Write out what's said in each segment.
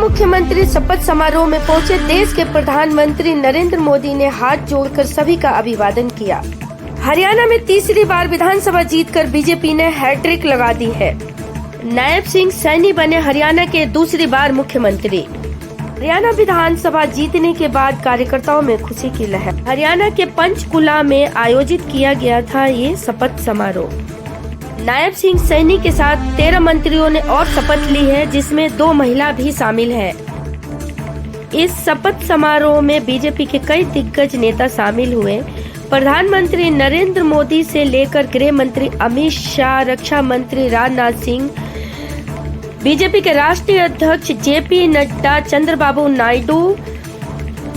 मुख्यमंत्री शपथ समारोह में पहुंचे देश के प्रधानमंत्री नरेंद्र मोदी ने हाथ जोड़कर सभी का अभिवादन किया। हरियाणा में तीसरी बार विधानसभा जीतकर बीजेपी ने हैट्रिक लगा दी है। नायब सिंह सैनी बने हरियाणा के दूसरी बार मुख्यमंत्री। हरियाणा विधानसभा जीतने के बाद कार्यकर्ताओं में खुशी की लहर। हरियाणा के पंचकुला में आयोजित किया गया था ये शपथ समारोह। नायब सिंह सैनी के साथ 13 मंत्रियों ने और शपथ ली है, जिसमें 2 महिला भी शामिल हैं। इस शपथ समारोह में बीजेपी के कई दिग्गज नेता शामिल हुए। प्रधानमंत्री नरेंद्र मोदी से लेकर गृह मंत्री अमित शाह, रक्षा मंत्री राजनाथ सिंह, बीजेपी के राष्ट्रीय अध्यक्ष जेपी नड्डा, चंद्रबाबू नायडू,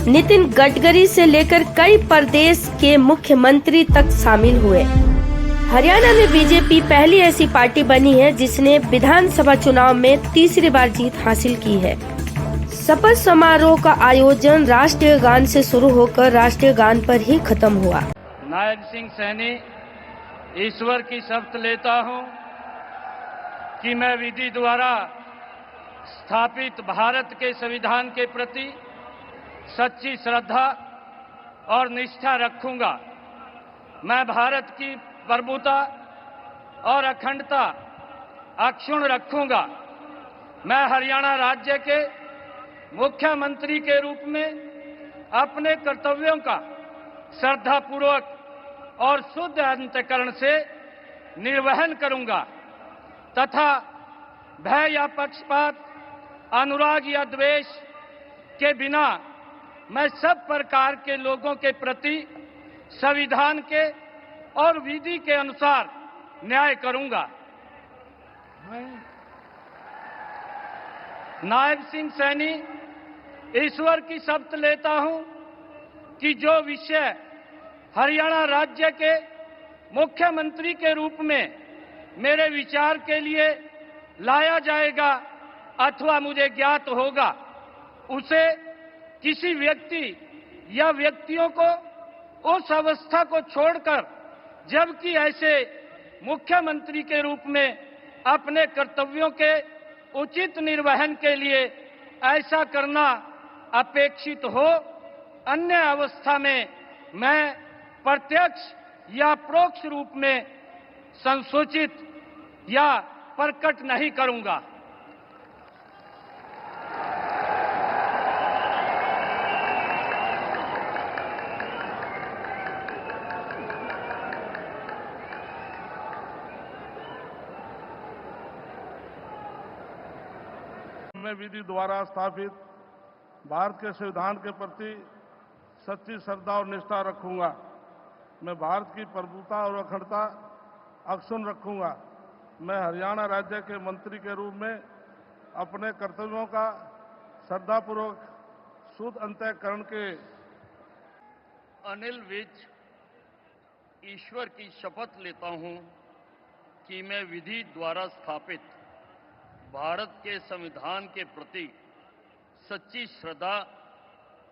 नितिन गडकरी से लेकर कई प्रदेश के मुख्यमंत्री तक शामिल हुए। हरियाणा में बीजेपी पहली ऐसी पार्टी बनी है जिसने विधानसभा चुनाव में तीसरी बार जीत हासिल की है। शपथ समारोह का आयोजन राष्ट्रीय गान से शुरू होकर राष्ट्रीय गान पर ही खत्म हुआ। नायब सिंह सैनी ईश्वर की शपथ लेता हूं कि मैं विधि द्वारा स्थापित भारत के संविधान के प्रति सच्ची श्रद्धा और निष्ठा रखूंगा। मैं भारत की प्रभुता और अखंडता अक्षुण्ण रखूंगा। मैं हरियाणा राज्य के मुख्यमंत्री के रूप में अपने कर्तव्यों का श्रद्धापूर्वक और शुद्ध अंतःकरण से निर्वहन करूंगा तथा भय या पक्षपात, अनुराग या द्वेष के बिना मैं सब प्रकार के लोगों के प्रति संविधान के और विधि के अनुसार न्याय करूंगा। नायब सिंह सैनी ईश्वर की शपथ लेता हूं कि जो विषय हरियाणा राज्य के मुख्यमंत्री के रूप में मेरे विचार के लिए लाया जाएगा अथवा मुझे ज्ञात होगा, उसे किसी व्यक्ति या व्यक्तियों को उस अवस्था को छोड़कर, जबकि ऐसे मुख्यमंत्री के रूप में अपने कर्तव्यों के उचित निर्वहन के लिए ऐसा करना अपेक्षित हो, अन्य अवस्था में मैं प्रत्यक्ष या परोक्ष रूप में संसूचित या प्रकट नहीं करूंगा। मैं विधि द्वारा स्थापित भारत के संविधान के प्रति सच्ची श्रद्धा और निष्ठा रखूंगा। मैं भारत की प्रभुता और अखंडता अक्षुण्ण रखूंगा। मैं हरियाणा राज्य के मंत्री के रूप में अपने कर्तव्यों का श्रद्धापूर्वक शुद्ध अंतःकरण के अनिल विज ईश्वर की शपथ लेता हूं कि मैं विधि द्वारा स्थापित भारत के संविधान के प्रति सच्ची श्रद्धा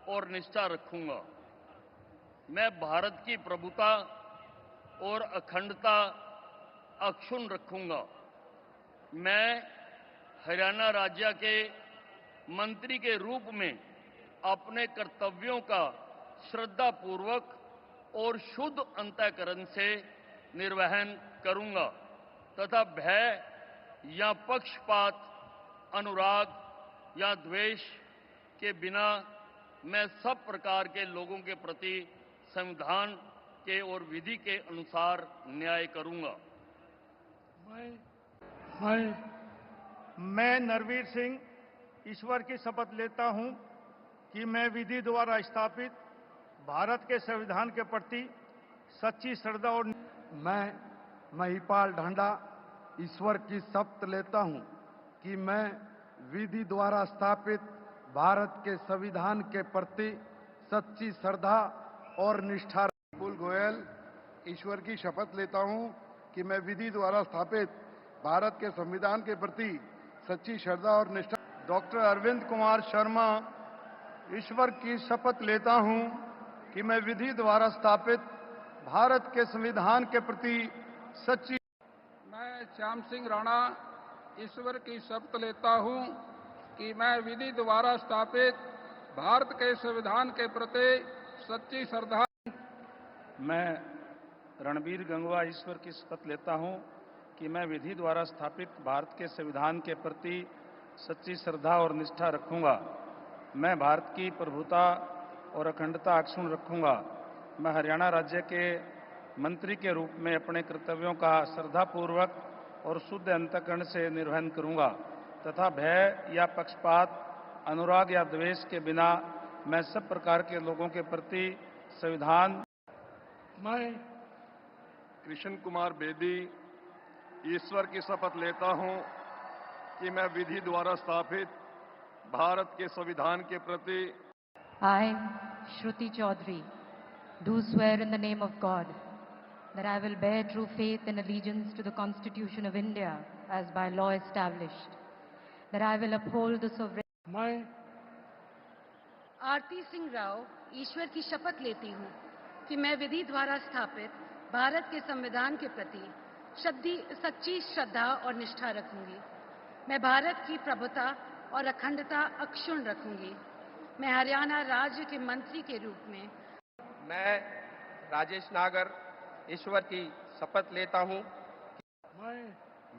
और निष्ठा रखूंगा। मैं भारत की प्रभुता और अखंडता अक्षुण्ण रखूंगा। मैं हरियाणा राज्य के मंत्री के रूप में अपने कर्तव्यों का श्रद्धापूर्वक और शुद्ध अंतःकरण से निर्वहन करूंगा तथा भय या पक्षपात, अनुराग या द्वेष के बिना मैं सब प्रकार के लोगों के प्रति संविधान के और विधि के अनुसार न्याय करूंगा। मैं नरवीर सिंह ईश्वर की शपथ लेता हूं कि मैं विधि द्वारा स्थापित भारत के संविधान के प्रति सच्ची श्रद्धा और मैं महिपाल ढांडा ईश्वर की शपथ लेता हूं कि मैं विधि द्वारा स्थापित भारत के संविधान के प्रति सच्ची श्रद्धा और निष्ठा। विपुल गोयल ईश्वर की शपथ लेता हूं कि मैं विधि द्वारा स्थापित भारत के संविधान के प्रति सच्ची श्रद्धा और निष्ठा। डॉक्टर अरविंद कुमार शर्मा ईश्वर की शपथ लेता हूं कि मैं विधि द्वारा स्थापित भारत के संविधान के प्रति मैं श्याम सिंह राणा ईश्वर की शपथ लेता हूं कि मैं विधि द्वारा स्थापित भारत के संविधान के प्रति सच्ची श्रद्धा। मैं रणबीर गंगवा ईश्वर की शपथ लेता हूं कि मैं विधि द्वारा स्थापित भारत के संविधान के प्रति सच्ची श्रद्धा और निष्ठा रखूंगा। मैं भारत की प्रभुता और अखंडता अक्षुण्ण रखूंगा। मैं हरियाणा राज्य के मंत्री के रूप में अपने कर्तव्यों का श्रद्धापूर्वक और शुद्ध अंतःकरण से निर्वहन करूंगा तथा भय या पक्षपात, अनुराग या द्वेष के बिना मैं सब प्रकार के लोगों के प्रति संविधान। मैं कृष्ण कुमार बेदी ईश्वर की शपथ लेता हूं कि मैं विधि द्वारा स्थापित भारत के संविधान के प्रति। I, Shruti Chaudhary, do swear in the name of God that I will bear true faith and allegiance to the Constitution of India as by law established, that I will uphold the sovereignty. मैं आरती सिंह राव ईश्वर की शपथ लेती हूँ कि मैं विधि द्वारा स्थापित भारत के संविधान के प्रति सच्ची श्रद्धा और निष्ठा रखूंगी। मैं भारत की प्रभुता और अखंडता अक्षुण्ण रखूंगी। मैं हरियाणा राज्य के मंत्री के रूप में। मैं राजेश नागर ईश्वर की शपथ लेता हूं।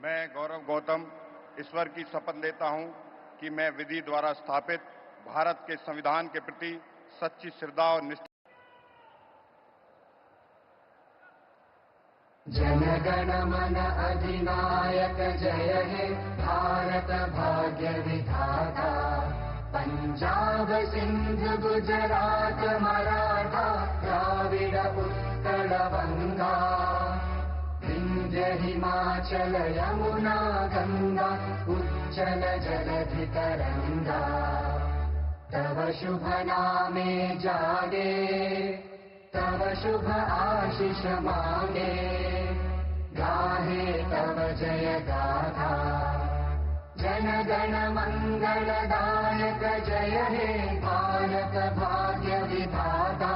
मैं गौरव गौतम ईश्वर की शपथ लेता हूं कि मैं विधि द्वारा स्थापित भारत के संविधान के प्रति सच्ची श्रद्धा और निष्ठा। जनगण मन अधिनायक जय हे भारत भाग्य विधाता, पंजाब सिंध गुजरात मराठा द्राविड़ उत्कल बंगा, विंध्य हिमाचल यमुना गंगा उच्चल जलधि तरंगा, तव शुभ नामे जागे तव शुभ आशीष मांगे, गाहे तव जय गाथा, जन गण मंगलदायक जय हे भारत भाग्य विधाता।